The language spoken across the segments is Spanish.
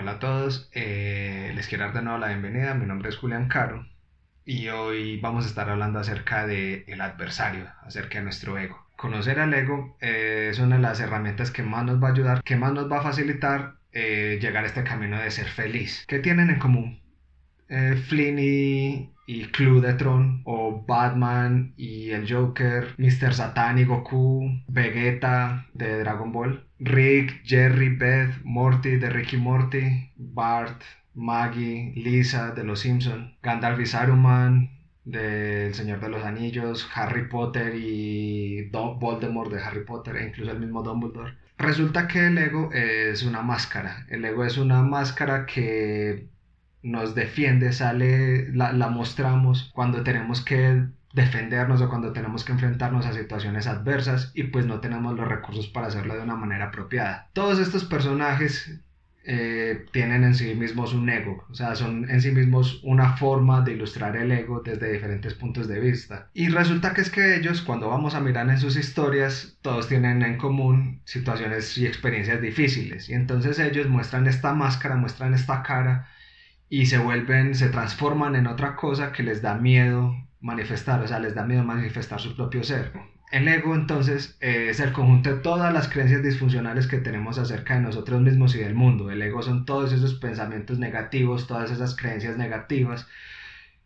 Hola a todos, les quiero dar de nuevo la bienvenida. Mi nombre es Julián Caro y hoy vamos a estar hablando acerca de el adversario, acerca de nuestro ego. Conocer al ego es una de las herramientas que más nos va a ayudar, que más nos va a facilitar llegar a este camino de ser feliz. ¿Qué tienen en común? Flynn y Clue de Tron, o Batman y el Joker, Mr. Satan y Goku, Vegeta de Dragon Ball, Rick, Jerry, Beth, Morty de Rick y Morty, Bart, Maggie, Lisa de Los Simpson, Gandalf y Saruman de El Señor de los Anillos, Harry Potter y Voldemort de Harry Potter, e incluso el mismo Dumbledore. Resulta que el ego es una máscara. El ego es una máscara que nos defiende, la mostramos cuando tenemos que defendernos o cuando tenemos que enfrentarnos a situaciones adversas y pues no tenemos los recursos para hacerlo de una manera apropiada. Todos estos personajes tienen en sí mismos un ego, o sea, son en sí mismos una forma de ilustrar el ego desde diferentes puntos de vista. Y resulta que es que ellos, cuando vamos a mirar en sus historias, todos tienen en común situaciones y experiencias difíciles. Y entonces ellos muestran esta máscara, muestran esta cara y se transforman en otra cosa que les da miedo manifestar, o sea, les da miedo manifestar su propio ser. El ego entonces es el conjunto de todas las creencias disfuncionales que tenemos acerca de nosotros mismos y del mundo. El ego son todos esos pensamientos negativos, todas esas creencias negativas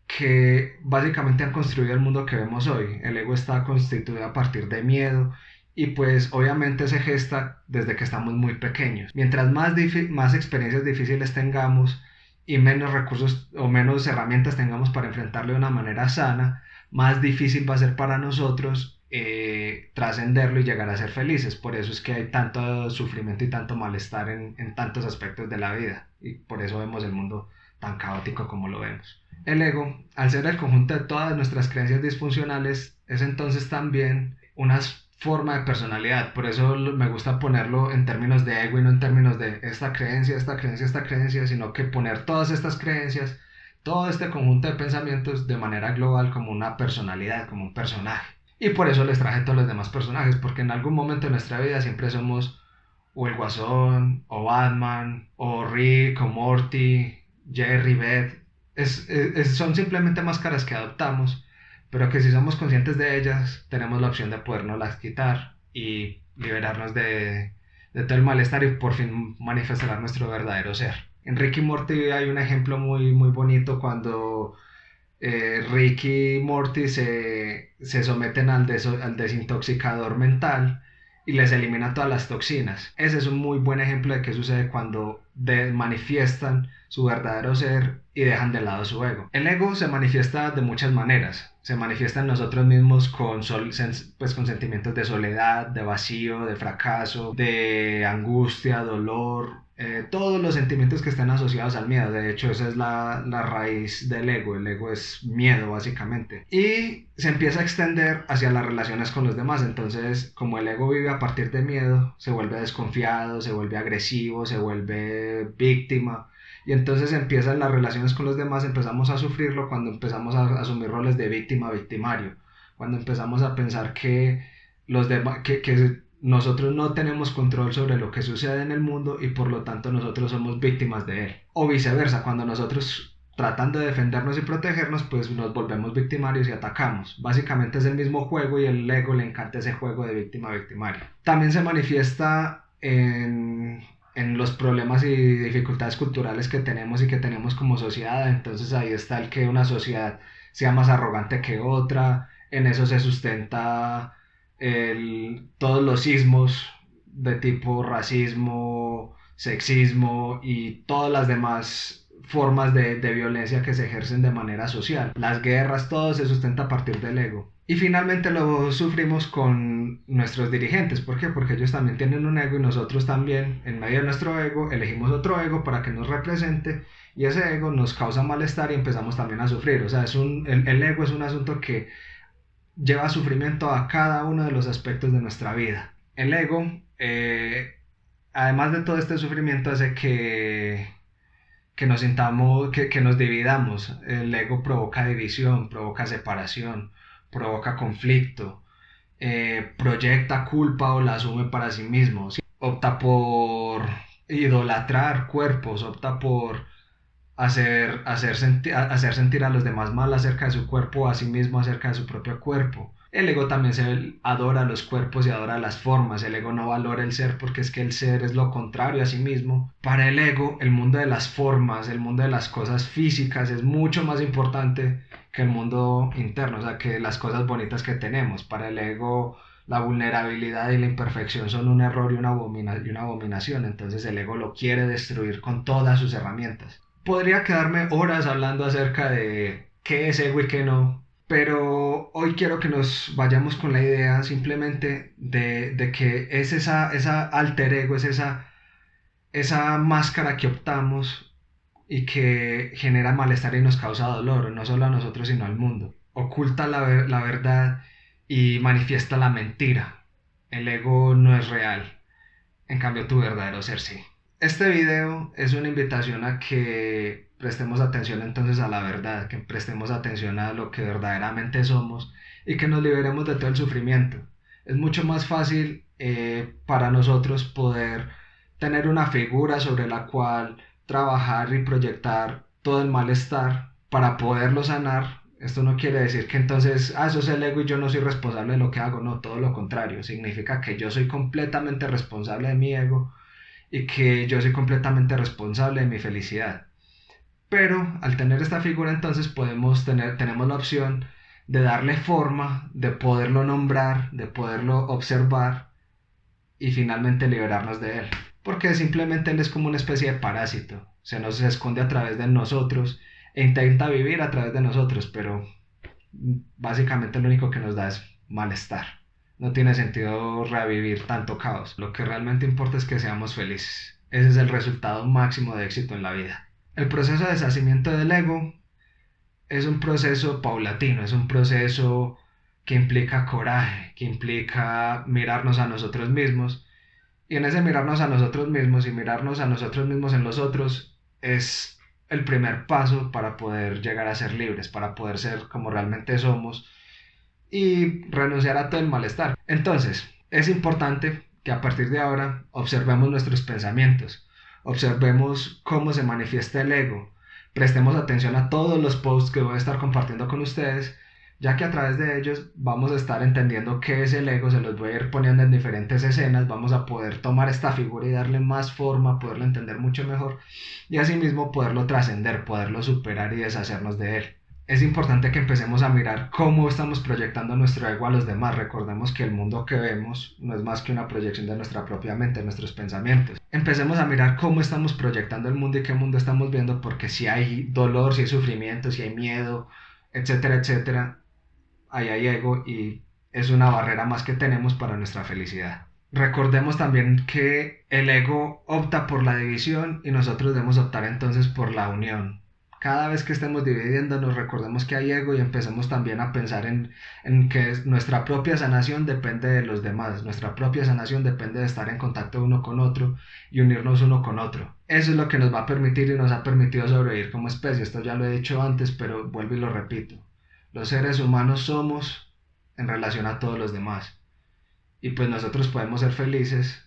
que básicamente han construido el mundo que vemos hoy. El ego está constituido a partir de miedo y pues obviamente se gesta desde que estamos muy pequeños. Mientras más experiencias difíciles tengamos y menos recursos o menos herramientas tengamos para enfrentarlo de una manera sana, más difícil va a ser para nosotros trascenderlo y llegar a ser felices. Por eso es que hay tanto sufrimiento y tanto malestar en tantos aspectos de la vida y por eso vemos el mundo tan caótico como lo vemos. El ego, al ser el conjunto de todas nuestras creencias disfuncionales, es entonces también una forma de personalidad. Por eso me gusta ponerlo en términos de ego y no en términos de esta creencia, esta creencia, esta creencia, sino que poner todas estas creencias, todo este conjunto de pensamientos de manera global como una personalidad, como un personaje. Y por eso les traje todos los demás personajes, porque en algún momento de nuestra vida siempre somos o el Guasón, o Batman, o Rick, o Morty, Jerry, Beth. Son simplemente máscaras que adoptamos, pero que si somos conscientes de ellas, tenemos la opción de podernoslas quitar y liberarnos de todo el malestar y por fin manifestar nuestro verdadero ser. En Rick y Morty hay un ejemplo muy, muy bonito cuando Rick y Morty se someten al desintoxicador mental y les elimina todas las toxinas. Ese es un muy buen ejemplo de qué sucede cuando manifiestan su verdadero ser y dejan de lado su ego. El ego se manifiesta de muchas maneras. Se manifiesta en nosotros mismos con sentimientos de soledad, de vacío, de fracaso, de angustia, dolor, todos los sentimientos que estén asociados al miedo. De hecho, esa es la raíz del ego. El ego es miedo, básicamente. Y se empieza a extender hacia las relaciones con los demás. Entonces, como el ego vive a partir de miedo, se vuelve desconfiado, se vuelve agresivo, se vuelve víctima. Y entonces empiezan las relaciones con los demás, empezamos a sufrirlo cuando empezamos a asumir roles de víctima-victimario. Cuando empezamos a pensar que que nosotros no tenemos control sobre lo que sucede en el mundo y por lo tanto nosotros somos víctimas de él. O viceversa, cuando nosotros tratando de defendernos y protegernos, pues nos volvemos victimarios y atacamos. Básicamente es el mismo juego y el ego le encanta ese juego de víctima-victimario. También se manifiesta en los problemas y dificultades culturales que tenemos y que tenemos como sociedad. Entonces ahí está el que una sociedad sea más arrogante que otra, en eso se sustenta todos los sismos de tipo racismo, sexismo y todas las demás formas de violencia que se ejercen de manera social. Las guerras, todo se sustenta a partir del ego. Y finalmente lo sufrimos con nuestros dirigentes. ¿Por qué? Porque ellos también tienen un ego y nosotros también, en medio de nuestro ego, elegimos otro ego para que nos represente y ese ego nos causa malestar y empezamos también a sufrir. O sea, el ego es un asunto que lleva sufrimiento a cada uno de los aspectos de nuestra vida. El ego, además de todo este sufrimiento, hace que nos sintamos, que nos dividamos. El ego provoca división, provoca separación, provoca conflicto, proyecta culpa o la asume para sí mismo. ¿Sí? Opta por idolatrar cuerpos, opta por hacer sentir a los demás mal acerca de su cuerpo o a sí mismo acerca de su propio cuerpo. El ego también adora los cuerpos y adora las formas. El ego no valora el ser porque es que el ser es lo contrario a sí mismo. Para el ego, el mundo de las formas, el mundo de las cosas físicas es mucho más importante que el mundo interno, o sea, que las cosas bonitas que tenemos. Para el ego, la vulnerabilidad y la imperfección son un error y una abominación. Entonces el ego lo quiere destruir con todas sus herramientas. Podría quedarme horas hablando acerca de qué es ego y qué no, pero hoy quiero que nos vayamos con la idea simplemente de que es esa alter ego, es esa máscara que optamos y que genera malestar y nos causa dolor, no solo a nosotros sino al mundo. Oculta la verdad y manifiesta la mentira. El ego no es real, en cambio tu verdadero ser sí. Este video es una invitación a que prestemos atención entonces a la verdad, que prestemos atención a lo que verdaderamente somos y que nos liberemos de todo el sufrimiento. Es mucho más fácil para nosotros poder tener una figura sobre la cual trabajar y proyectar todo el malestar para poderlo sanar. Esto no quiere decir que entonces, eso es el ego y yo no soy responsable de lo que hago, no, todo lo contrario, significa que yo soy completamente responsable de mi ego y que yo soy completamente responsable de mi felicidad. Pero al tener esta figura entonces tenemos la opción de darle forma, de poderlo nombrar, de poderlo observar y finalmente liberarnos de él. Porque simplemente él es como una especie de parásito, se nos esconde a través de nosotros e intenta vivir a través de nosotros, pero básicamente lo único que nos da es malestar. No tiene sentido revivir tanto caos. Lo que realmente importa es que seamos felices. Ese es el resultado máximo de éxito en la vida. El proceso de deshacimiento del ego es un proceso paulatino, es un proceso que implica coraje, que implica mirarnos a nosotros mismos. Y en ese mirarnos a nosotros mismos y mirarnos a nosotros mismos en los otros es el primer paso para poder llegar a ser libres, para poder ser como realmente somos y renunciar a todo el malestar. Entonces, es importante que a partir de ahora observemos nuestros pensamientos, observemos cómo se manifiesta el ego, prestemos atención a todos los posts que voy a estar compartiendo con ustedes, ya que a través de ellos vamos a estar entendiendo qué es el ego, se los voy a ir poniendo en diferentes escenas, vamos a poder tomar esta figura y darle más forma, poderlo entender mucho mejor y asimismo poderlo trascender, poderlo superar y deshacernos de él. Es importante que empecemos a mirar cómo estamos proyectando nuestro ego a los demás. Recordemos que el mundo que vemos no es más que una proyección de nuestra propia mente, nuestros pensamientos. Empecemos a mirar cómo estamos proyectando el mundo y qué mundo estamos viendo, porque si hay dolor, si hay sufrimiento, si hay miedo, etcétera, etcétera, ahí hay ego y es una barrera más que tenemos para nuestra felicidad. Recordemos también que el ego opta por la división y nosotros debemos optar entonces por la unión. Cada vez que estemos dividiéndonos, recordemos que hay ego y empecemos también a pensar en que nuestra propia sanación depende de los demás, nuestra propia sanación depende de estar en contacto uno con otro y unirnos uno con otro. Eso es lo que nos va a permitir y nos ha permitido sobrevivir como especie. Esto ya lo he dicho antes, pero vuelvo y lo repito. Los seres humanos somos en relación a todos los demás y pues nosotros podemos ser felices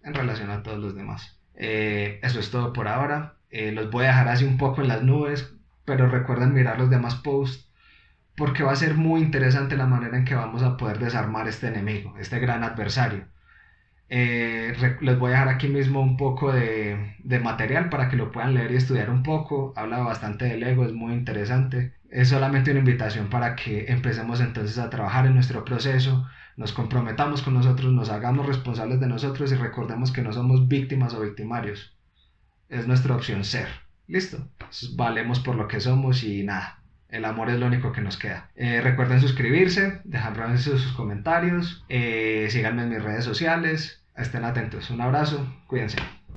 en relación a todos los demás. Eso es todo por ahora. Los voy a dejar así un poco en las nubes, pero recuerden mirar los demás posts porque va a ser muy interesante la manera en que vamos a poder desarmar este enemigo, este gran adversario. Les voy a dejar aquí mismo un poco de material para que lo puedan leer y estudiar un poco. Habla bastante del ego, es muy interesante. Es solamente una invitación para que empecemos entonces a trabajar en nuestro proceso, nos comprometamos con nosotros, nos hagamos responsables de nosotros y recordemos que no somos víctimas o victimarios. Es nuestra opción ser. ¿Listo? Valemos por lo que somos y nada. El amor es lo único que nos queda. Recuerden suscribirse, dejarme sus comentarios, síganme en mis redes sociales, estén atentos. Un abrazo, cuídense.